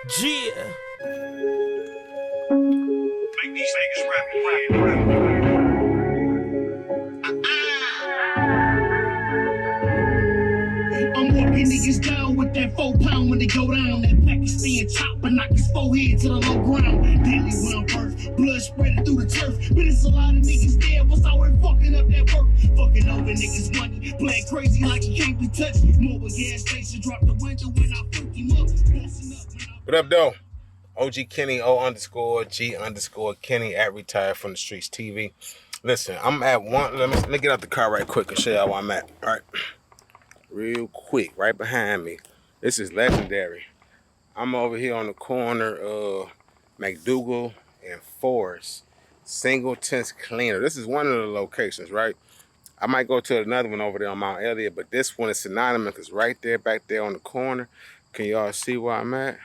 Yeah. Make these niggas rap. I'm walking niggas down with that 4 pound when they go down. That Pakistan chop and knock his forehead to the low ground. Daily round birth, blood spreading through the turf. But it's a lot of niggas there. What's out here fucking up that work? Fucking over niggas' money, playing crazy like he can't be touched. Mobile gas station, drop the window when I fuck him up. Bossing up. What up, though? OG Kenny, O_G_Kenny at Retired from the Streets TV. Listen, I'm at one. Let me get out the car right quick and show y'all where I'm at. All right, real quick, right behind me. This is legendary. I'm over here on the corner of McDougal and Forest, Singletons Cleaner. This is one of the locations, right? I might go to another one over there on Mount Elliott, but this one is synonymous. It's right there, back there on the corner. Can y'all see where I'm at?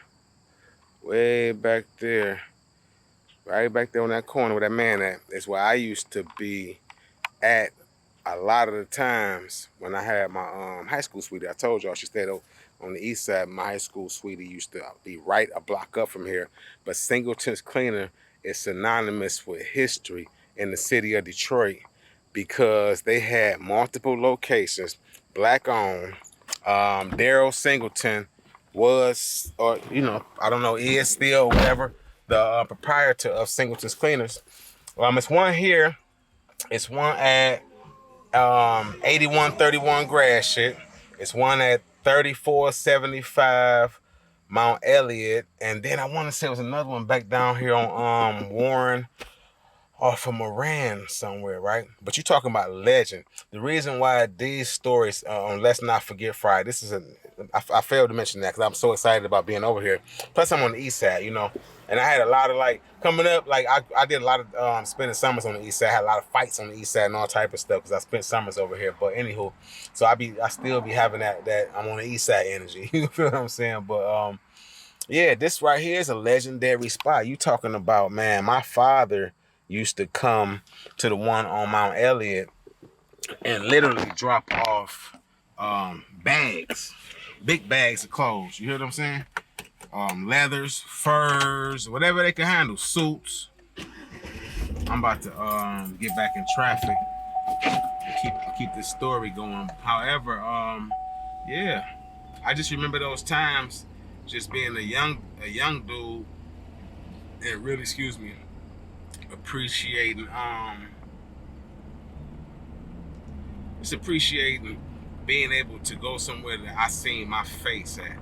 Way back there, right back there on that corner where that man at, is where I used to be at a lot of the times when I had my high school sweetie. I told y'all she stayed on the east side. My high school sweetie used to be right a block up from here. But Singleton's Cleaner is synonymous with history in the city of Detroit because they had multiple locations, black owned. Daryl Singleton was, or I don't know, is still, whatever, the proprietor of Singleton's Cleaners. It's one here. It's one at 8131 Grass Shit. It's one at 3475 Mount Elliott, and then I want to say it was another one back down here on Warren, off of Moran somewhere, right? But you're talking about legend. The reason why these stories on Let's Not Forget Friday, I failed to mention that because I'm so excited about being over here. Plus, I'm on the east side, and I had a lot of, coming up, I did a lot of spending summers on the east side. I had a lot of fights on the east side and all type of stuff because I spent summers over here. But anywho, so I still be having that I'm on the east side energy. You feel what I'm saying? But yeah, this right here is a legendary spot. You talking about, man, my father used to come to the one on Mount Elliott and literally drop off bags, big bags of clothes. You hear what I'm saying? Leathers, furs, whatever they can handle, suits. I'm about to get back in traffic and keep this story going. However, yeah, I just remember those times, just being a young dude, and really, appreciating being able to go somewhere that I seen my face at.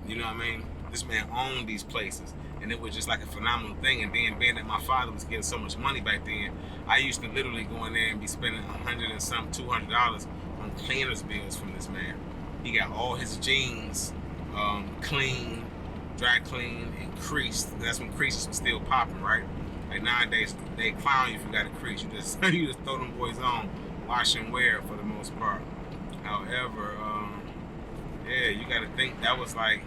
You know what I mean? This man owned these places, and it was just like a phenomenal thing. And then being that my father was getting so much money back then, I used to literally go in there and be spending $100 and some $200 on cleaners bills from this man. He got all his jeans clean, dry clean, and creased. And that's when creases were still popping, right? Like nowadays, they clown you if you got a crease. You just throw them boys on, wash and wear for the most part. However, yeah, you got to think that was like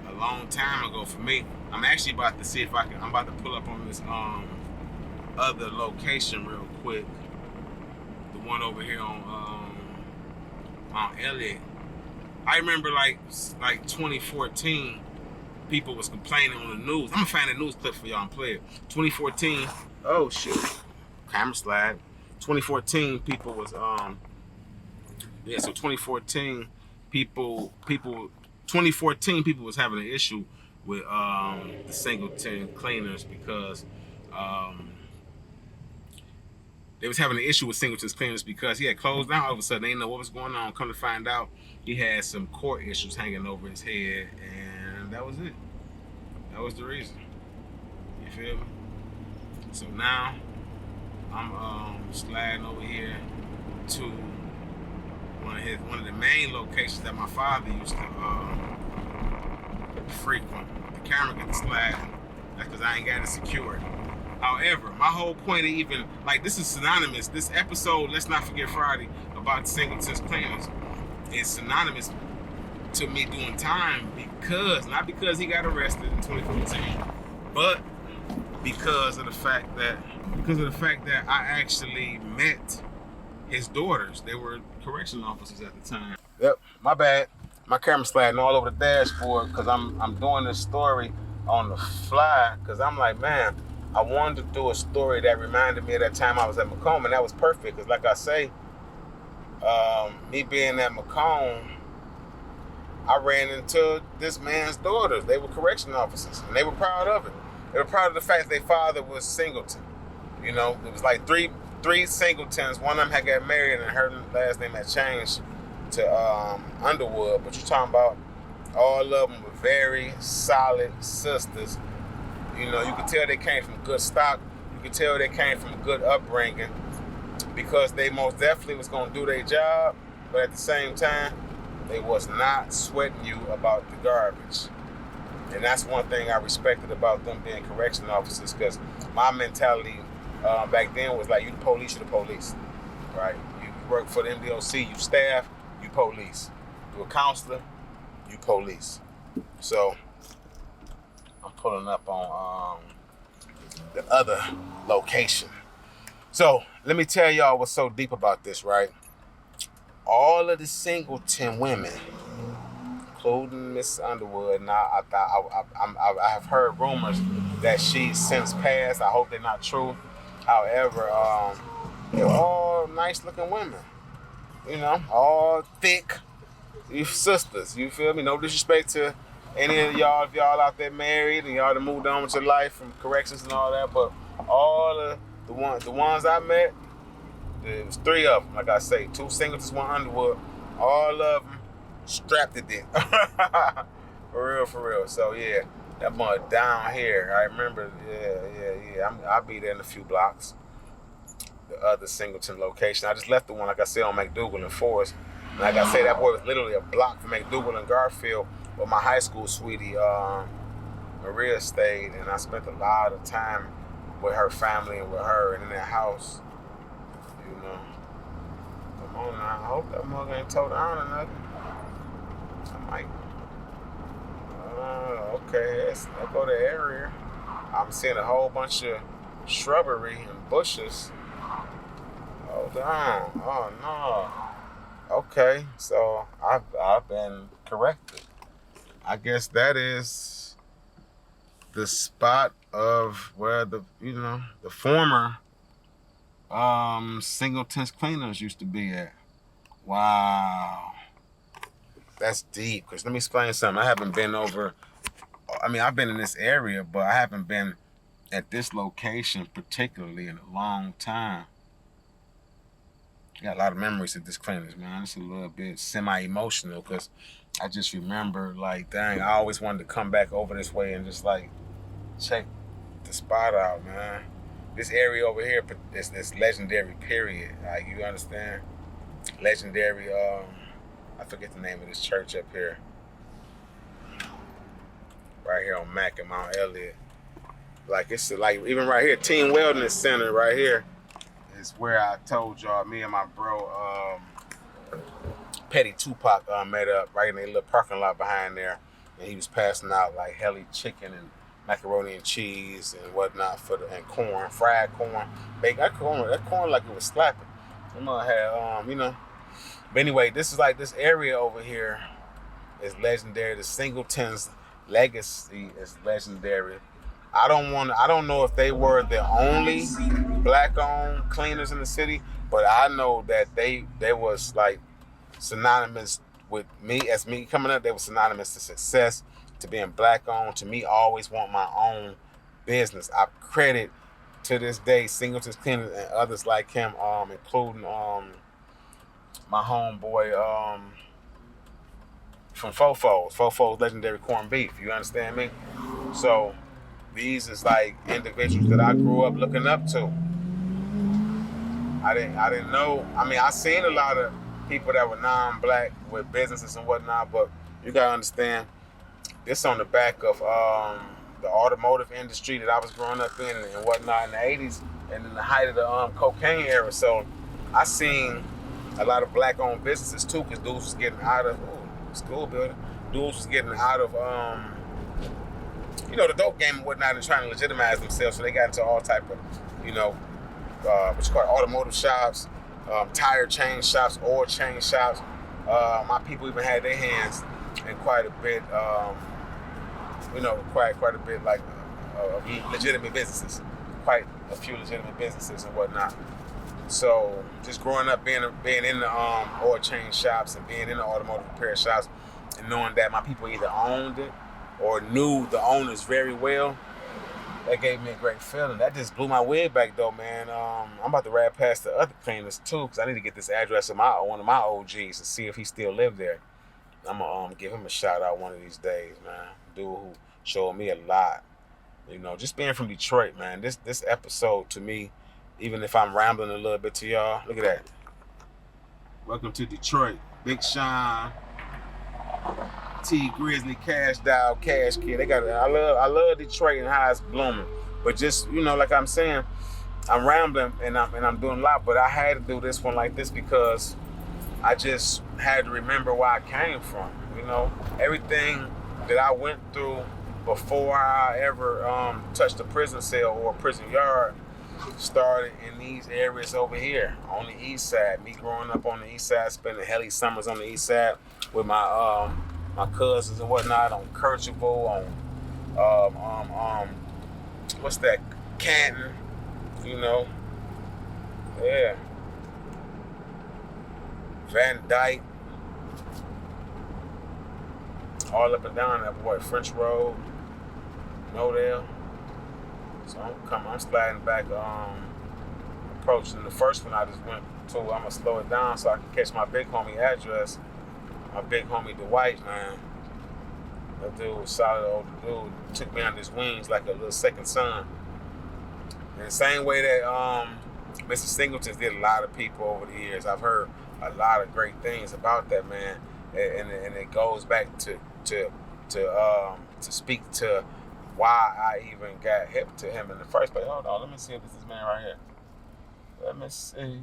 a long time ago for me. I'm actually about to see if I'm about to pull up on this other location real quick. The one over here on Mount Elliott. I remember like 2014. People was complaining on the news. I'm gonna find a news clip for y'all and play it. 2014. Oh shit. Camera slide. 2014 people was yeah. So 2014 people 2014 people was having an issue with the Singleton Cleaners because they was having an issue with Singleton's Cleaners because he had closed down. All of a sudden, they didn't know what was going on. Come to find out, he had some court issues hanging over his head, and that was it. That was the reason. You feel me? So now I'm sliding over here to one of the main locations that my father used to frequent. The camera gets sliding. That's because I ain't got it secured. However, my whole point of even, this is synonymous. This episode, Let's Not Forget Friday, about Singleton's Cleaners, is synonymous to me doing time not because he got arrested in 2014, but because of the fact that I actually met his daughters. They were correctional officers at the time. Yep, my bad. my camera sliding all over the dashboard because I'm doing this story on the fly because I'm like, man, I wanted to do a story that reminded me of that time I was at Macomb, and that was perfect because, like I say, me being at Macomb, I ran into this man's daughters. They were correction officers, and they were proud of it. They were proud of the fact their father was Singleton. You know, it was like three Singletons. One of them had got married, and her last name had changed to Underwood. But you're talking about all of them were very solid sisters. You know, you could tell they came from good stock. You could tell they came from a good upbringing because they most definitely was going to do their job, but at the same time, they was not sweating you about the garbage. And that's one thing I respected about them being correction officers, because my mentality back then was like, you the police, you're the police, right? You work for the MDOC, you staff, you police. You a counselor, you police. So I'm pulling up on the other location. So let me tell y'all what's so deep about this, right? All of the Singleton women, including Miss Underwood, now I have heard rumors that she's since passed. I hope they're not true. However, they're all nice-looking women. You know, all thick, you sisters. You feel me? No disrespect to any of y'all, if y'all out there married and y'all that moved on with your life from corrections and all that, but all of the ones I met, there was three of them, like I say, two Singletons, one Underwood. All of them strapped to dick. For real. So yeah, that mud down here. I remember. Yeah. I'll be there in a few blocks. The other Singleton location. I just left the one, like I said, on McDougal and Forest. And like I say, that boy was literally a block from McDougal and Garfield, where my high school sweetie Maria stayed, and I spent a lot of time with her family and with her and in their house. You know. Come on now. I hope that mug ain't towed down or nothing. I might. Okay, let's go to the area. I'm seeing a whole bunch of shrubbery and bushes. Hold on. Oh no. Okay, so I've been corrected. I guess that is the spot of where the former Singleton's Cleaners used to be at. Wow. That's deep, because let me explain something. I haven't been over, I've been in this area, but I haven't been at this location particularly in a long time. Got a lot of memories of this Cleaners, man. It's a little bit semi-emotional, because I just remember, like, dang, I always wanted to come back over this way and just, like, check the spot out, man. This area over here is this legendary period. Like, you understand? Legendary, I forget the name of this church up here. Right here on Mac and Mount Elliott. Like, it's like, even right here, Teen Wellness Center right here is where I told y'all, me and my bro, Petty Tupac met up right in a little parking lot behind there. And he was passing out like heli chicken and macaroni and cheese and whatnot and corn, fried corn, baked that corn like it was slapping. I'm gonna have, But anyway, this is like this area over here is legendary. The Singletons legacy is legendary. I don't know if they were the only black-owned cleaners in the city, but I know that they was like synonymous with me. As me coming up, they were synonymous to success, to being black-owned, to me always want my own business. I credit to this day Singleton's Cleaners and others like him, including my homeboy from Fofo's legendary corned beef. You understand me? So these is like individuals that I grew up looking up to. I didn't know. I seen a lot of people that were non-black with businesses and whatnot, but you gotta understand, this on the back of the automotive industry that I was growing up in and whatnot in the 80s and in the height of the cocaine era. So I seen a lot of black-owned businesses too, because dudes was getting out of school building. Dudes was getting out of the dope game and whatnot, and trying to legitimize themselves. So they got into all type of, what you call it, automotive shops, tire change shops, oil change shops. My people even had their hands and quite a bit, quite a bit like of legitimate businesses, quite a few legitimate businesses and whatnot. So just growing up, being in the oil change shops and being in the automotive repair shops, and knowing that my people either owned it or knew the owners very well, that gave me a great feeling. That just blew my wig back though, man. I'm about to ride past the other cleaners too, because I need to get this address of one of my OGs to see if he still lived there. I'm gonna give him a shout out one of these days, man. Dude who showed me a lot. You know, just being from Detroit, man. This episode to me, even if I'm rambling a little bit to y'all, look at that. Welcome to Detroit. Big Sean, T Grizzly, Cash Doll, Cash Kid. They got it. I love Detroit and how it's blooming. But just, like I'm saying, I'm rambling and I'm doing a lot, but I had to do this one like this because I just had to remember where I came from. Everything that I went through before I ever touched a prison cell or a prison yard started in these areas over here on the east side. Me growing up on the east side, spending helly summers on the east side with my cousins and whatnot on Kercheval, on what's that, Canton, yeah, Van Dyke, all up and down that French Road, Nodale. So I'm sliding back, approaching the first one I just went to. I'm gonna slow it down so I can catch my big homie address. My big homie Dwight, man. That dude was solid older dude. Took me under his wings like a little second son. In the same way that Mr. Singletons did a lot of people over the years. I've heard a lot of great things about that man, and it goes back to speak to why I even got hip to him in the first place. Hold on, let me see if this is man right here. Let me see.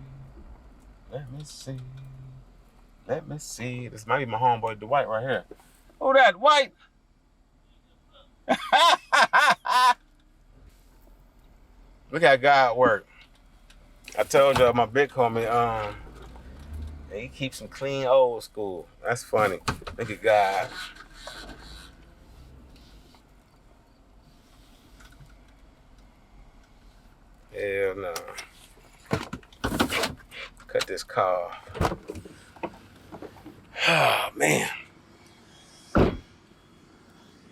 This might be my homeboy Dwight right here. Who that, Dwight? Look how God work. I told y'all my big homie, he keeps them clean old school. That's funny. Look at God. Hell no. Cut this car off. Oh, man.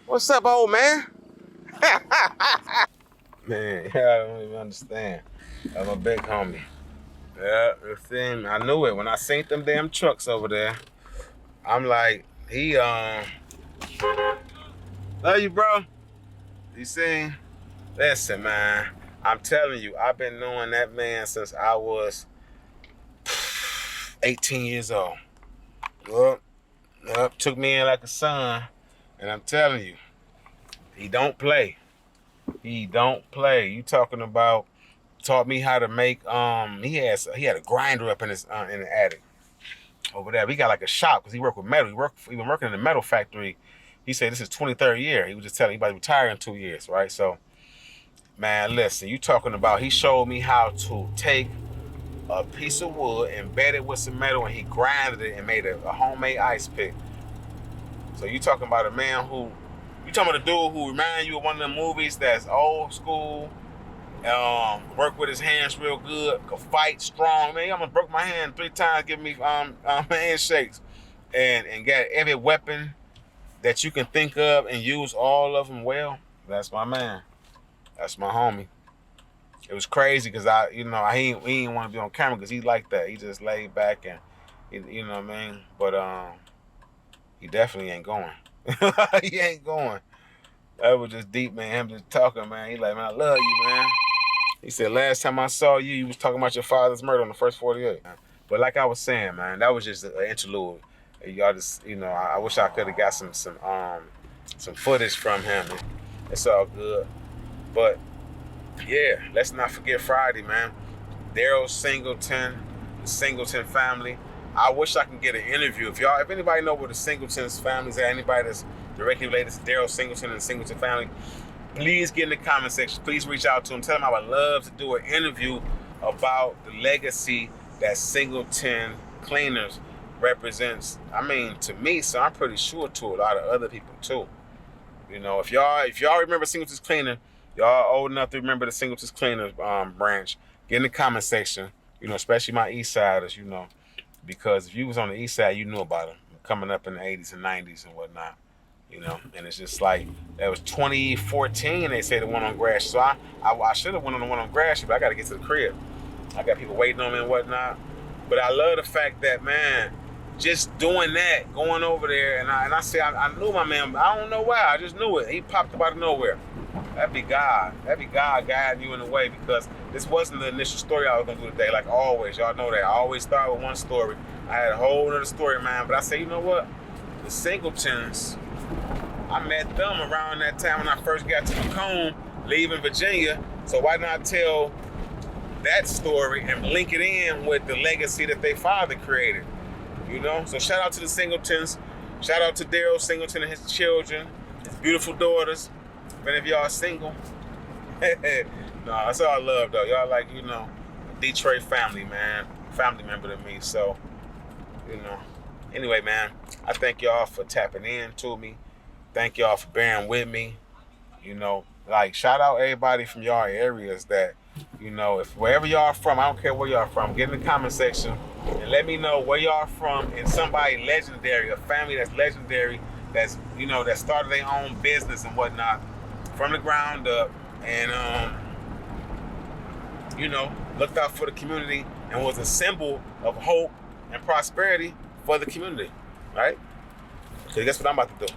What's up, old man? Man, I don't even understand. That's my big homie. Yeah, the thing, I knew it. When I seen them damn trucks over there, I'm like, love you, bro. You see? Listen, man. I'm telling you, I've been knowing that man since I was 18 years old. Took me in like a son, and I'm telling you, he don't play. He don't play. You talking about taught me how to make. He had a grinder up in his in the attic over there. We got like a shop because he worked with metal. He been working in the metal factory. He said this is 23rd year. He was just telling me about to retire in 2 years, right? So, man, listen, you talking about, he showed me how to take a piece of wood, embed it with some metal, and he grinded it and made a homemade ice pick. So you talking about a man who, you talking about a dude who remind you of one of them movies that's old school, work with his hands real good, could fight strong. Man, I'm gonna broke my hand 3 times, give me handshakes, and got every weapon that you can think of and use all of them well. That's my man. That's my homie. It was crazy because he didn't want to be on camera because he like that. He just laid back and you know what I mean. But he definitely ain't going. He ain't going. That was just deep, man. Him just talking, man. He like, man, I love you, man. He said, last time I saw you, you was talking about your father's murder on the first 48. But like I was saying, man, that was just an interlude. Y'all just, I wish I could have got some footage from him. It's all good. But yeah, let's not forget Friday, man. Daryl Singleton, the Singleton family. I wish I could get an interview. If anybody know where the Singletons families are, anybody that's directly related to Daryl Singleton and the Singleton family, please get in the comment section. Please reach out to them. Tell them I would love to do an interview about the legacy that Singleton cleaners represents, I mean, to me, so I'm pretty sure to a lot of other people too. You know, if y'all remember Singletons Cleaner, y'all old enough to remember the Singletons Cleaner branch, get in the comment section, you know, especially my East Siders, you know, because if you was on the East Side, you knew about them coming up in the 80s and 90s and whatnot, you know, and it's just like, that was 2014, they say the one on Grass, so I should have went on the one on Grass, but I got to get to the crib. I got people waiting on me and whatnot, but I love the fact that, man, just doing that, going over there, and I say I knew my man. I don't know why. I just knew it. He popped up out of nowhere. That'd be God. That'd be God guiding you in the way, because this wasn't the initial story I was gonna do today. Like always, y'all know that. I always start with one story. I had a whole other story, man. But I say, you know what? The Singletons, I met them around that time when I first got to Macomb, leaving Virginia. So why not tell that story and link it in with the legacy that their father created? You know, so shout out to the Singletons. Shout out to Daryl Singleton and his children, his beautiful daughters. If any of y'all are single, no, that's all I love though. Y'all like, you know, a Detroit family, man, family member to me. So, you know, anyway, man, I thank y'all for tapping in to me. Thank y'all for bearing with me. You know, like shout out everybody from y'all areas that, you know, if wherever y'all from, I don't care where y'all from, get in the comment section and let me know where y'all from and somebody legendary, a family that's legendary, that's, you know, that started their own business and whatnot from the ground up, and you know, looked out for the community and was a symbol of hope and prosperity for the community, right? So guess what I'm about to do?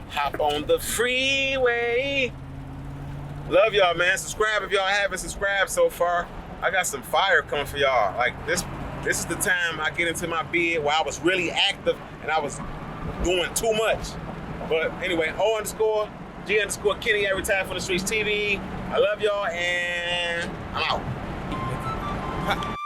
Hop on the freeway. Love y'all, man. Subscribe if y'all haven't subscribed so far. I got some fire coming for y'all. Like this is the time I get into my bid where I was really active and I was doing too much. But anyway, O_G_Kenny, every time for the streets TV. I love y'all and I'm out.